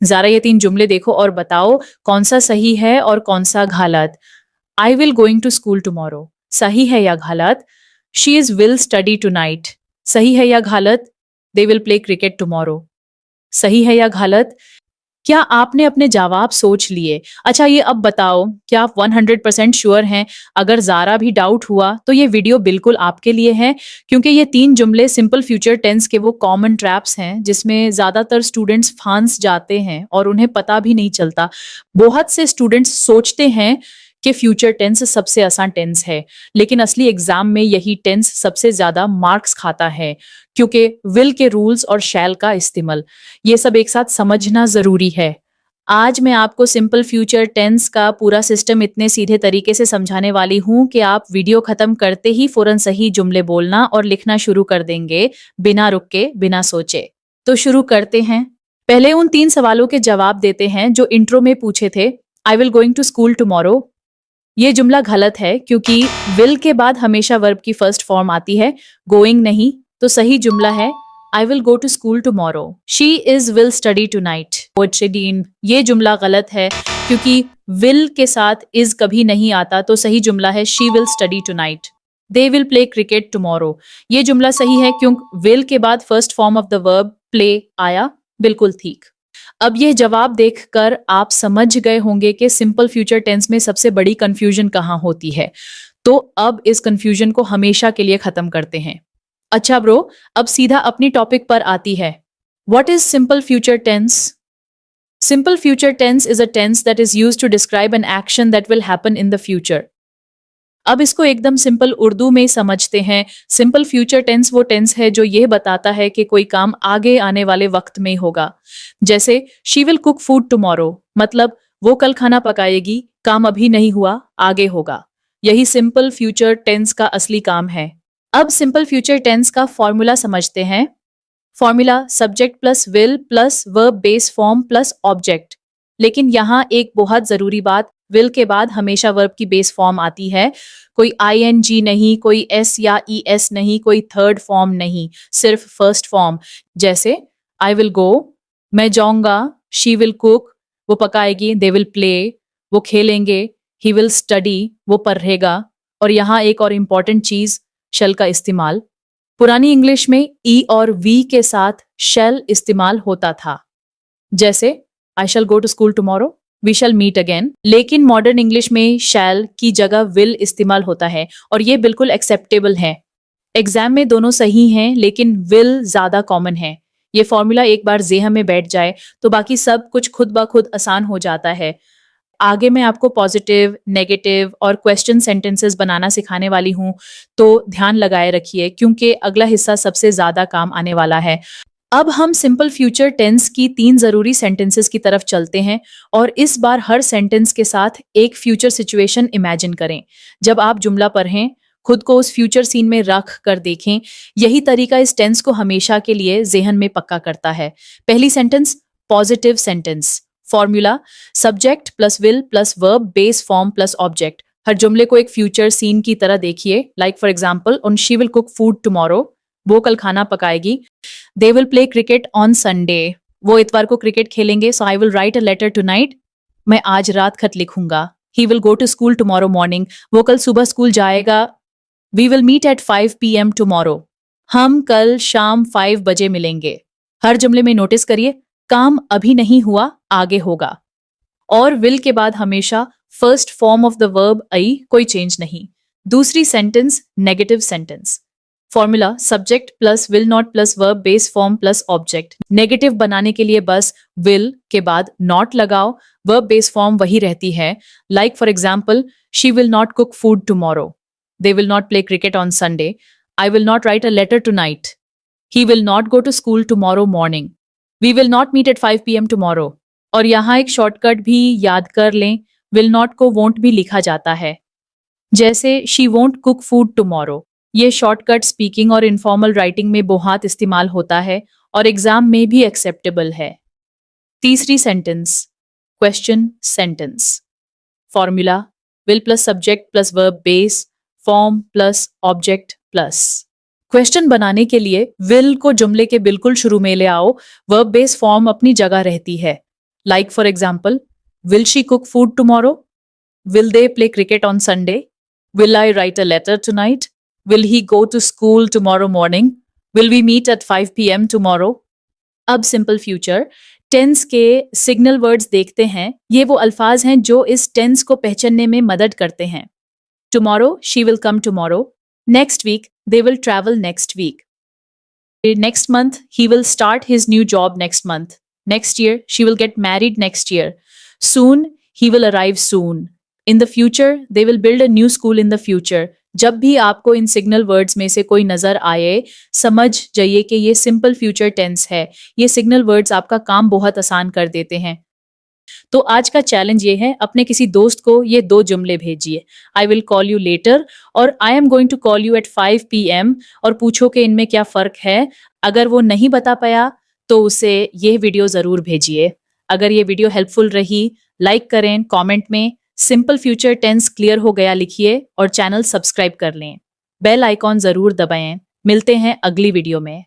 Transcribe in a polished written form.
ज़रा ये 3 जुमले देखो और बताओ कौन सा सही है और कौन सा गलत। I will going to school tomorrow, सही है या गलत? She is will study tonight, सही है या गलत? They will play cricket tomorrow, सही है या गलत? क्या आपने अपने जवाब सोच लिए? अच्छा ये अब बताओ, क्या आप 100% श्योर हैं? अगर ज़रा भी डाउट हुआ तो ये वीडियो बिल्कुल आपके लिए है, क्योंकि ये 3 जुमले सिंपल फ्यूचर टेंस के वो कॉमन ट्रैप्स हैं जिसमें ज़्यादातर स्टूडेंट्स फंस जाते हैं और उन्हें पता भी नहीं चलता। बहुत से स्टूडेंट्स सोचते हैं कि फ्यूचर टेंस सबसे आसान टेंस है, लेकिन असली एग्जाम में यही टेंस सबसे ज़्यादा मार्क्स खाता है, क्योंकि विल के रूल्स और शैल का इस्तेमाल ये सब एक साथ समझना ज़रूरी है। आज मैं आपको सिंपल फ्यूचर टेंस का पूरा सिस्टम इतने सीधे तरीके से समझाने वाली हूँ कि आप वीडियो खत्म करते ही फौरन सही जुमले बोलना और लिखना शुरू कर देंगे, बिना रुक के, बिना सोचे। तो शुरू करते हैं। पहले उन 3 सवालों के जवाब देते हैं जो इंट्रो में पूछे थे। I will going to school tomorrow, ये जुमला गलत है क्योंकि विल के बाद हमेशा वर्ब की फर्स्ट फॉर्म आती है, गोइंग नहीं। तो सही जुमला है I will go to school tomorrow. She is will study tonight. पोएट्रीडीन, ये जुमला गलत है क्योंकि विल के साथ इज कभी नहीं आता, तो सही जुमला है she will study tonight. They will play cricket tomorrow, ये जुमला सही है क्योंकि विल के बाद first form of the verb play आया, बिल्कुल ठीक। अब यह जवाब देखकर आप समझ गए होंगे कि सिंपल फ्यूचर टेंस में सबसे बड़ी कंफ्यूजन कहाँ होती है। तो अब इस कंफ्यूजन को हमेशा के लिए खत्म करते हैं। अच्छा ब्रो, अब सीधा अपनी टॉपिक पर आती है। What is simple future tense? Simple future tense is a tense that is used to describe an action that will happen in the future. अब इसको एकदम सिंपल उर्दू में समझते हैं। सिंपल फ्यूचर टेंस वो टेंस है जो ये बताता है कि कोई काम आगे आने वाले वक्त में होगा। जैसे she will cook food tomorrow, मतलब वो कल खाना पकाएगी, काम अभी नहीं हुआ, आगे होगा। यही सिंपल फ्यूचर टेंस का असली काम है। अब सिंपल फ्यूचर टेंस का फॉर्मूला समझते हैं। Formula subject plus will plus verb base form plus object. लेकिन यहाँ एक बहुत जरूरी बात, विल के बाद हमेशा वर्ब की बेस फॉर्म आती है। कोई आईएनजी नहीं, कोई एस या ईएस नहीं, कोई थर्ड फॉर्म नहीं, सिर्फ फर्स्ट फॉर्म। जैसे आई विल गो, मैं जाऊंगा, शी विल कुक, वो पकाएगी, दे विल प्ले, वो खेलेंगे, ही विल स्टडी, वो पढ़ेगा। और यहाँ एक और इम्पॉर्टेंट चीज, शल का इस्तेमाल। पुरानी इंग्लिश में ई और वी के साथ शैल इस्तेमाल होता था। जैसे I shall go to school tomorrow, we shall meet again. लेकिन मॉडर्न इंग्लिश में शैल की जगह विल इस्तेमाल होता है और ये बिल्कुल एक्सेप्टेबल है। एग्जाम में दोनों सही हैं, लेकिन विल ज्यादा कॉमन है। ये फॉर्मूला एक बार जेहन में बैठ जाए तो बाकी सब कुछ खुद ब खुद आसान हो जाता है। आगे मैं आपको पॉजिटिव, नेगेटिव और क्वेश्चन सेंटेंसेस बनाना सिखाने वाली हूँ, तो ध्यान लगाए रखिए क्योंकि अगला हिस्सा सबसे ज्यादा काम आने वाला है। अब हम सिंपल फ्यूचर टेंस की 3 जरूरी सेंटेंसेस की तरफ चलते हैं और इस बार हर सेंटेंस के साथ एक फ्यूचर सिचुएशन इमेजिन करें। जब आप जुमला पढ़ें, खुद को उस फ्यूचर सीन में रख कर देखें। यही तरीका इस टेंस को हमेशा के लिए जेहन में पक्का करता है। पहली sentence, positive sentence. Formula subject plus will plus verb base form plus object. हर जुमले को एक फ्यूचर सीन की तरह देखिए। Like for example, on she will cook food tomorrow, वो कल खाना पकाएगी। They will play cricket on Sunday, वो इतवार को क्रिकेट खेलेंगे। So I will write a letter tonight, मैं आज रात खत लिखूंगा। He will go to school tomorrow morning, वो कल सुबह स्कूल जाएगा। We will meet at 5 PM tomorrow, हम कल शाम 5 बजे मिलेंगे। हर जुमले में नोटिस करिए, काम अभी नहीं हुआ, आगे होगा। और विल के बाद हमेशा first form of the verb I, कोई चेंज नहीं। दूसरी sentence, negative sentence. Formula subject plus will not plus verb base form plus object. Negative बनाने के लिए बस विल के बाद नॉट लगाओ, वर्ब बेस फॉर्म वही रहती है। Like for example, she will not cook food tomorrow, they will not play cricket on Sunday, I will not write a letter tonight, he will not go to school tomorrow morning, we will not meet at 5 PM tomorrow. और यहाँ एक shortcut भी याद कर लें, will not को won't भी लिखा जाता है। जैसे she won't cook food tomorrow, ये शॉर्टकट स्पीकिंग और इनफॉर्मल राइटिंग में बहुत इस्तेमाल होता है और एग्जाम में भी एक्सेप्टेबल है। तीसरी sentence, question sentence. Formula will plus subject plus verb base form plus object plus. Question बनाने के लिए विल को जुमले के बिल्कुल शुरू में ले आओ, वर्ब बेस फॉर्म अपनी जगह रहती है। Like for example, will she cook food tomorrow? Will they play cricket on Sunday? Will I write a letter tonight? Will he go to school tomorrow morning? Will we meet at 5 p.m. tomorrow? अब simple future tense के signal words देखते हैं। ये वो अल्फाज हैं जो इस टेंस को पहचानने में मदद करते हैं। Tomorrow she will come tomorrow, next week they will travel next week, next month he will start his new job next month, next year she will get married next year, soon he will arrive soon, in the future they will build a new school in the future. जब भी आपको इन signal words में से कोई नजर आए, समझ जाइए कि ये सिंपल फ्यूचर टेंस है। ये सिग्नल वर्ड्स आपका काम बहुत आसान कर देते हैं। तो आज का चैलेंज ये है, अपने किसी दोस्त को ये 2 जुमले भेजिए, I will call you later और I am going to call you at 5 PM, और पूछो कि इनमें क्या फर्क है। अगर वो नहीं बता पाया तो उसे ये वीडियो जरूर भेजिए। अगर ये वीडियो हेल्पफुल रही, लाइक करें, कमेंट में सिंपल फ्यूचर टेंस क्लियर हो गया लिखिए और चैनल सब्सक्राइब कर लें। बेल आइकॉन जरूर दबाएं। मिलते हैं अगली वीडियो में।